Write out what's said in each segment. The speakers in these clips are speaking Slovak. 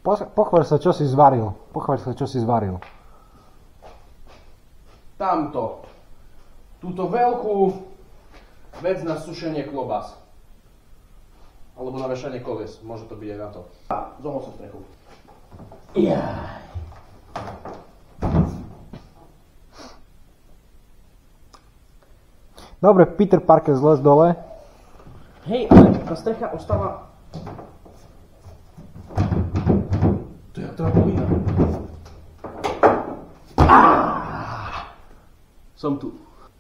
Pochváľ sa, čo si zvaril. Pochváľ sa, čo si zvaril. Tamto. Túto veľkú vec na sušenie klobás. Alebo na vešanie koles. Môže to byť aj na to. A zohol som strechu. Dobre, Peter Parker zles dole. Hej, ale tá strecha ostáva... To je trampolina. Som tu.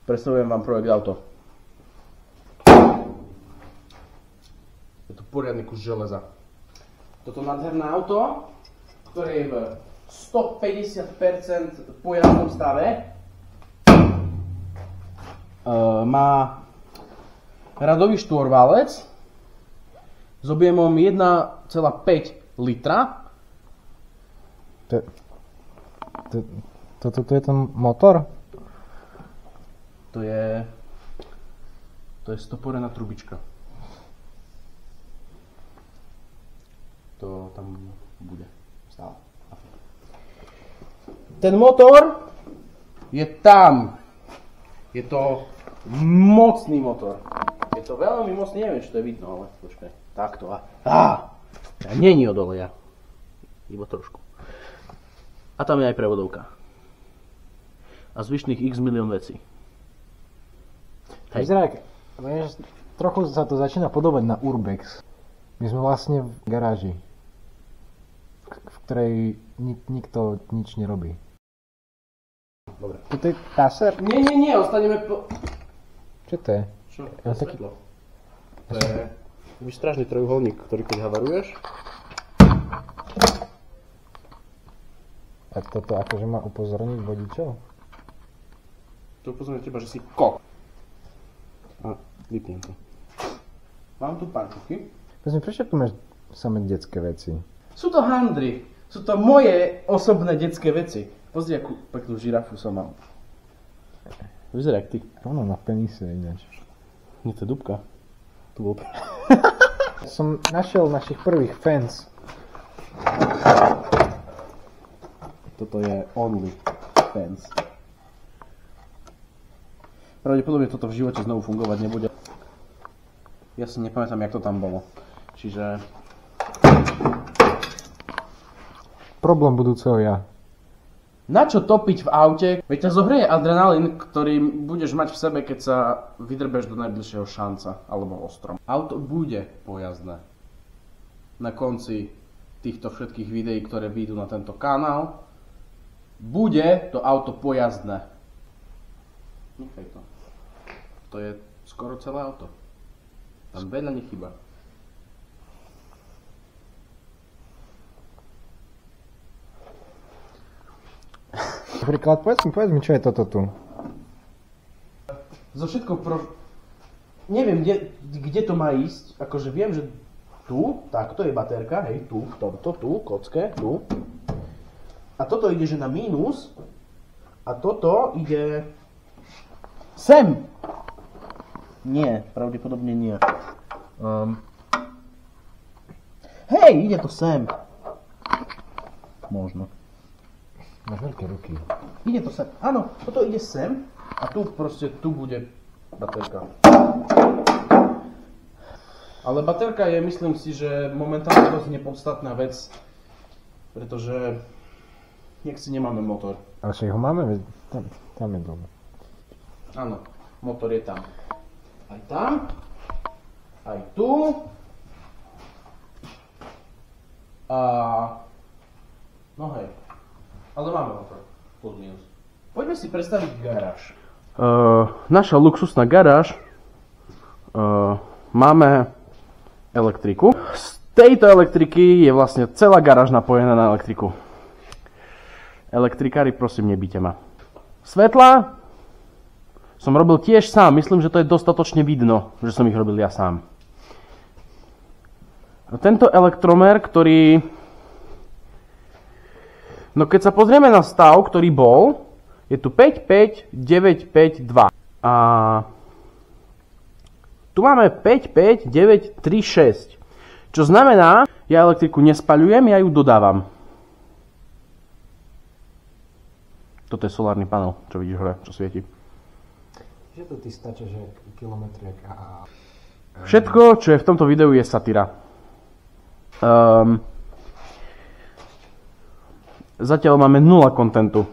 Predstavujem vám projekt auto. Je to poriadny kus železa. Toto nádherné auto, ktoré je v 150% pojazdnom stave, má radový štvorválec s objemom 1,5 litra. Toto je ten motor? To je stoporená trubička. To tam bude stále. Ten motor je tam. Je to mocný motor. Je to veľmi mocný, neviem, či to je vidno, ale počkaj. Takto. Není od oleja. Iba trošku. A tam je aj prevodovka. A zvyšných x milión vecí. Vyzerá, trochu sa to začína podobať na Urbex. My sme vlastne v garáži, v ktorej nikto nič nerobí. Dobre. Toto je taser? Nie, ostaneme po... Čo to je? Čo? To je svetlo. To je výstražný trojuholník, ktorý keď havaruješ. A toto akože má upozorniť vodičov? To upozorňuje teba, že si kok. A vypnem to. Mám tu pančuchy. Prečo tu máš samé detské veci? Sú to handry. Sú to moje osobné detské veci. Pozri, akú peknú žirafu som mal. Vyzerá jak ty. Ono na penise ináč. Nie, to je dubka. Tu bol... Som našiel našich prvých fans. Toto je only fans. Pravdepodobne toto v živote znovu fungovať nebude. Ja si nepamätám, jak to tam bolo. Čiže... Problém budúceho ja. Na čo topiť v aute? Veď ťa zohreje adrenalín, ktorý budeš mať v sebe, keď sa vydrbeš do najbližšieho šanca alebo ostrom. Auto bude pojazdné. Na konci týchto všetkých videí, ktoré vyjdú na tento kanál, bude to auto pojazdné. Nechaj to. To je skoro celé auto. Tam veľa nechyba. Napríklad, povedz mi, čo je toto tu? Zo všetko neviem, kde to má ísť. Akože viem, že tu, takto je baterka, hej, tu, v tomto, tu, kocke, tu. A toto ide, že na mínus. A toto ide... sem! Nie, pravdepodobne nie. Hej, ide to sem. Možno. Máš veľké ruky. Ide to sem. Áno, toto ide sem. A tu proste, tu bude baterka. Ale baterka je, myslím si, že momentálne dosť nepodstatná vec. Pretože... nech si nemáme motor. Ale však ho máme, tam je dole. Áno, motor je tam. Aj tam. Aj tu. A... no hej. Ale máme motor. Plus minus. Poďme si predstaviť garáž. Naša luxusná garáž. Máme elektriku. Z tejto elektriky je vlastne celá garáž napojená na elektriku. Elektrikári, prosím, nebíte ma. Svetla som robil tiež sám. Myslím, že to je dostatočne vidno, že som ich robil ja sám. A tento elektromer, ktorý... no keď sa pozrieme na stav, ktorý bol, je tu 55952. A tu máme 55936. Čo znamená, Ja elektriku nespaľujem, ja ju dodávam. Toto je solárny panel, čo vidíš hore, čo svieti. Že to ty stačí, že kilometriek a... Všetko, čo je v tomto videu, je satíra. Zatiaľ máme 0 kontentu.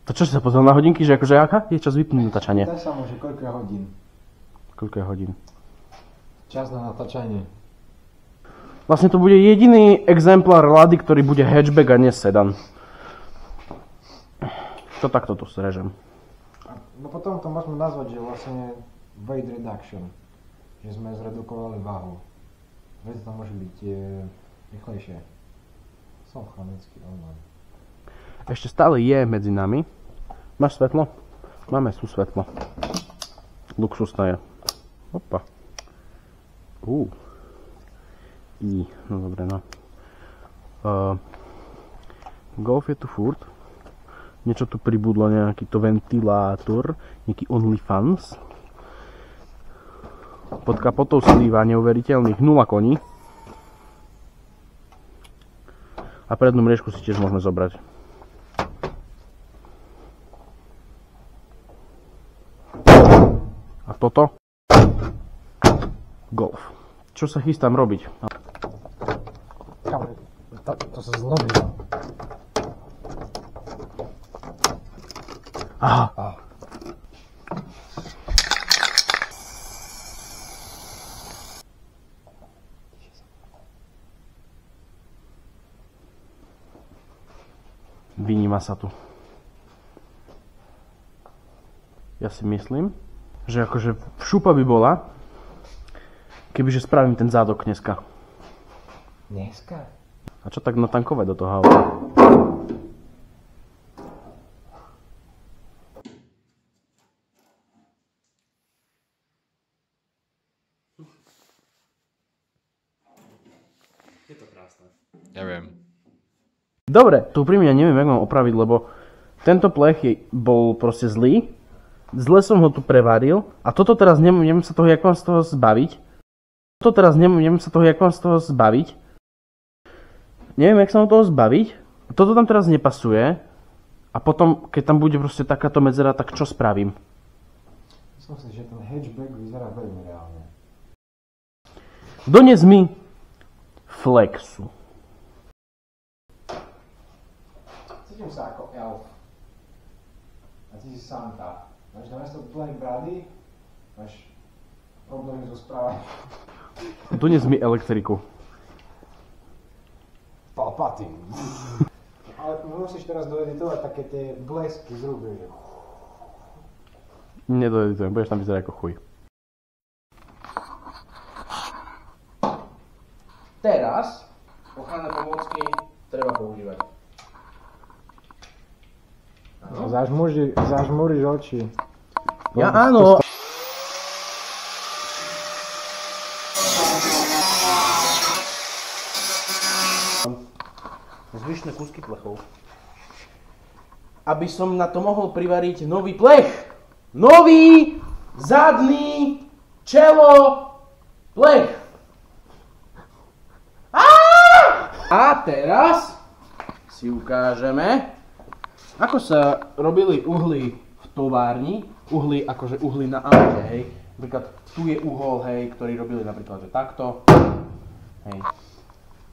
To čo si sa pozrel na hodinky, že akože aká? Je čas vypnúť natáčanie. Pýtaj sa mu, že koľko je hodín. Koľko je hodín? Čas na natáčanie. Vlastne to bude jediný exemplár Lady, ktorý bude hatchback a nie sedan. To takto tu srežem. No potom to môžeme nazvať, že vlastne weight reduction. Že sme zredukovali váhu. Veď to môže byť rýchlejšie. Som chronický online. Ešte stále je medzi nami. Máš svetlo? Máme tu svetlo. Luxusné je. Opa. No dobre, no. Golf je tu furt. Niečo tu pribudlo, nejaký to ventilátor. Nejaký OnlyFans. Pod kapotou slíva neuveriteľných 0 koní. A prednú mriežku si tiež môžeme zobrať. A toto? Golf. Čo sa chystám robiť? To sa zlomilo. Aha. Vyníma sa tu. Ja si myslím, že akože šupa by bola, kebyže spravím ten zádok dneska. Dneska? A čo tak natankovať do toho auta? Je to krásne. Ja viem. Dobre, to úprimne neviem, jak mám opraviť, lebo tento plech bol proste zlý. Zle som ho tu prevaril a toto teraz neviem sa toho, jak mám z toho zbaviť. Neviem, jak sa mám toho zbaviť. Toto tam teraz nepasuje. A potom, keď tam bude proste takáto medzera, tak čo spravím? Myslím si, že ten hatchback vyzerá veľmi reálne. Dones mi Flexu. Cítim sa ako elf. A ty si Santa. Máš namiesto plnej brady, máš problémy so správaním. Dones mi elektriku. Palpatine. Ale musíš teraz doeditovať také tie blesky z ruby, že... Nedoeditujem, budeš tam vyzerať ako chuj. Teraz ochranné pomôcky treba používať. Zažmúriš oči. Ja áno. Zvyšné kúsky plechov. Aby som na to mohol privariť nový plech. Nový zadný čelo plech. A teraz si ukážeme, ako sa robili uhly v továrni. Uhly, akože uhly na aute, hej. Napríklad tu je uhol, hej, ktorý robili napríklad takto. Hej.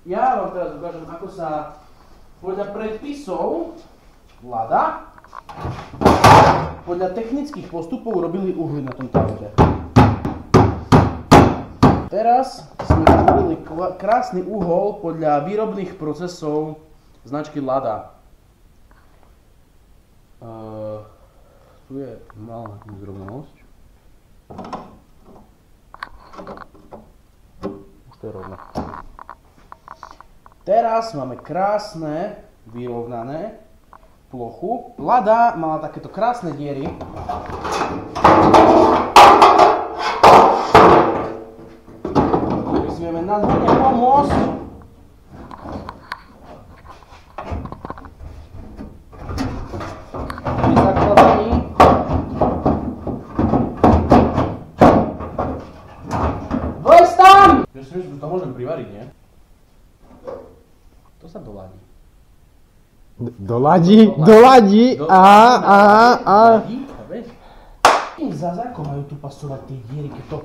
Ja vám teraz ukážem, ako sa podľa predpisov Lada, podľa technických postupov robili uhly na tomto aute. Teraz sme urobili krásny uhol podľa výrobných procesov značky Lada. Tu je malá nezrovnalosť. Už to je rovno. Teraz máme krásne, vyrovnané plochu. Lada mala takéto krásne diery. My si vieme nádherne pomôcť. Pri zakladaní. variť, nie? To sa doladí. Doladí? Doladí? Doladí? Vieš? Zas ako majú tu pasovať tie diery, keď to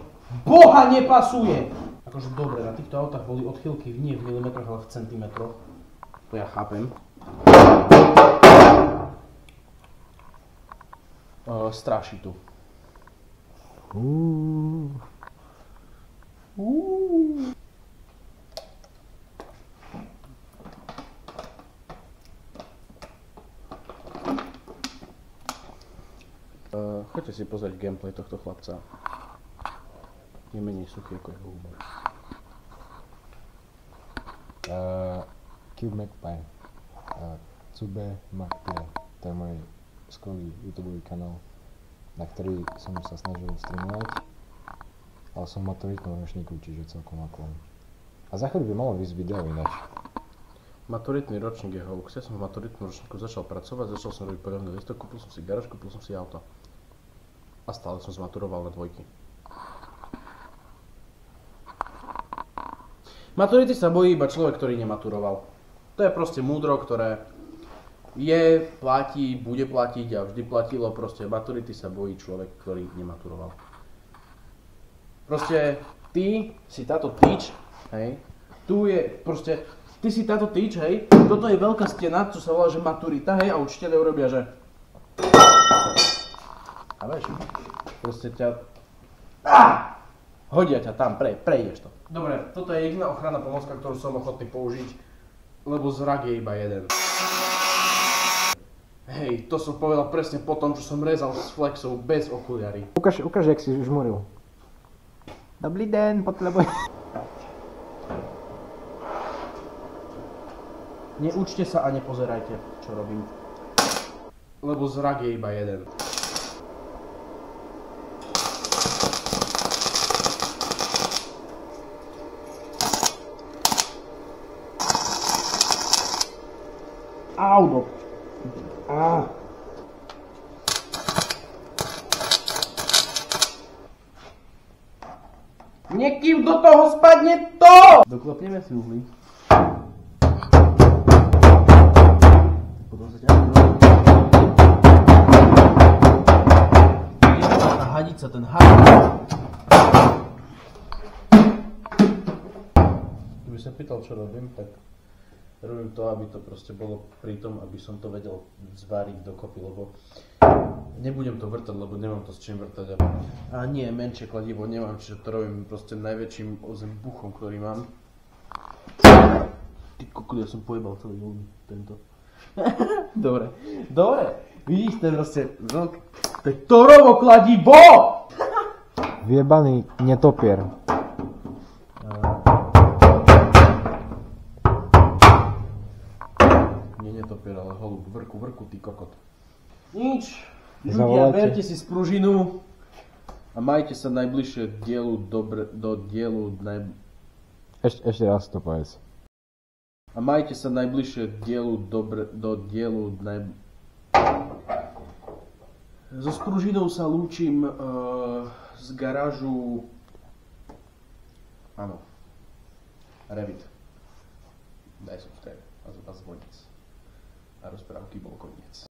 Boha nepasuje! Akože dobre, na týchto autách boli odchýlky nie v milimetroch, ale v centimetroch. To ja chápem. Straší tu. Choďte si pozrieť gameplay tohto chlapca. Je menej suchý ako jeho humor. Cube Magpie. Cube Magpie. To je môj skvelý YouTubeový kanál, na ktorý som sa snažil streamovať. Ale som v maturitnom ročníku, čiže celkom aklom. A za chvíľu by malo výsť video ináč. Maturitný ročník je hoax. Ja som v maturitnom ročníku začal pracovať, začal som robiť poľovný listok, kúpil som si garáž, kúpil som si auto. A stále som zmaturoval na dvojky. Maturity sa bojí iba človek, ktorý nematuroval. To je proste múdro, ktoré platí, bude platiť a vždy platilo. Proste maturity sa bojí človek, ktorý nematuroval. Proste ty si táto tyč, hej, tu je proste, ty si táto tyč, hej, toto je veľká stena, čo sa volá, že maturita, hej, a učiteľe urobia, že a vieš, proste ťa hodia ťa tam, prejdeš to. Dobre, toto je jediná ochranná pomôcka, ktorú som ochotný použiť, lebo zrak je iba jeden. Hej, to som povedal presne po tom, čo som rezal s flexou bez okuliary. Ukáž, jak si žmuril. Dobrý den, potrebujem. Neučte sa a nepozerajte, čo robím. Lebo zrak je iba jeden. Au, Niekým do toho spadne to! Doklopneme si uhly. Potom sa ťa tá hadica, ten Keby sa pýtal, čo robím, tak robím to, aby to proste bolo pri tom, aby som to vedel zváriť dokopy, lebo nebudem to vrtať, lebo nemám to s čím vrtať. A nie, menšie kladivo nemám, čiže to robím proste najväčším buchom, ktorý mám. Ty kokos, ja som pojebal celý tento. Dobre, vidíš, to je proste veľké. To je Torovo kladivo! Vyjebaný netopier. Nie netopier, ale holub, vrku, ty kokot. Nič. Ľudia, Zavolajte. berte si spružinu a majte sa najbližšie do dielu Ešte raz to povedz. A majte sa najbližšie do dielu So spružinou sa lúčim z garážu. Áno. Revit. Daj subscribe a zvonic. A rozprávky bol koniec.